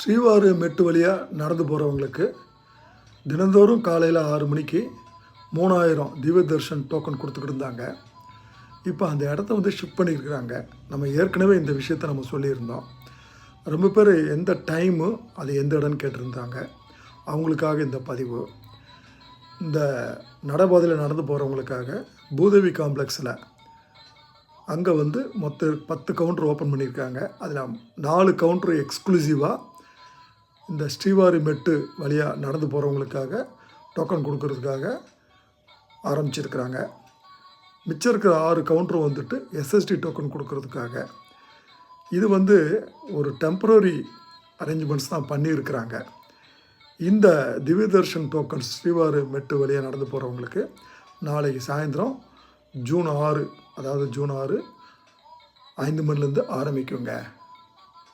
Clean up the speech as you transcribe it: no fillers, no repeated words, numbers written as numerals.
ஸ்ரீவாரு மெட்டு வழியாக நடந்து போகிறவங்களுக்கு தினந்தோறும் காலையில் 6 மணிக்கு 3000 திவ்ய தர்ஷன் டோக்கன் கொடுத்துக்கிட்டு இருந்தாங்க. இப்போ அந்த இடத்த வந்து ஷிஃப்ட் பண்ணியிருக்கிறாங்க. நம்ம ஏற்கனவே இந்த விஷயத்த நம்ம சொல்லியிருந்தோம். ரொம்ப பேர் எந்த டைமு அது எந்த இடம்னு கேட்டிருந்தாங்க. அவங்களுக்காக இந்த பதிவு. இந்த நடைபாதையில் நடந்து போகிறவங்களுக்காக பூதேவி காம்ப்ளெக்ஸில் அங்கே வந்து மொத்தம் 10 கவுண்டர் ஓப்பன் பண்ணியிருக்காங்க. அதில் 4 கவுண்டர் எக்ஸ்க்ளூசிவாக இந்த ஸ்ரீவாரி மெட்டு வழியாக நடந்து போகிறவங்களுக்காக டோக்கன் கொடுக்கறதுக்காக ஆரம்பிச்சிருக்கிறாங்க. மிச்சம் இருக்கிற 6 கவுண்டரும் வந்துட்டு எஸ்எஸ்டி டோக்கன் கொடுக்கறதுக்காக. இது வந்து ஒரு டெம்பரரி அரேஞ்ச்மெண்ட்ஸ் தான் பண்ணியிருக்கிறாங்க. இந்த திவ்ய தர்ஷன் டோக்கன்ஸ் ஸ்ரீவாரி மெட்டு வழியாக நடந்து போகிறவங்களுக்கு நாளைக்கு சாயந்தரம் ஜூன் 6 5 மணிலேருந்து ஆரம்பிக்குங்க.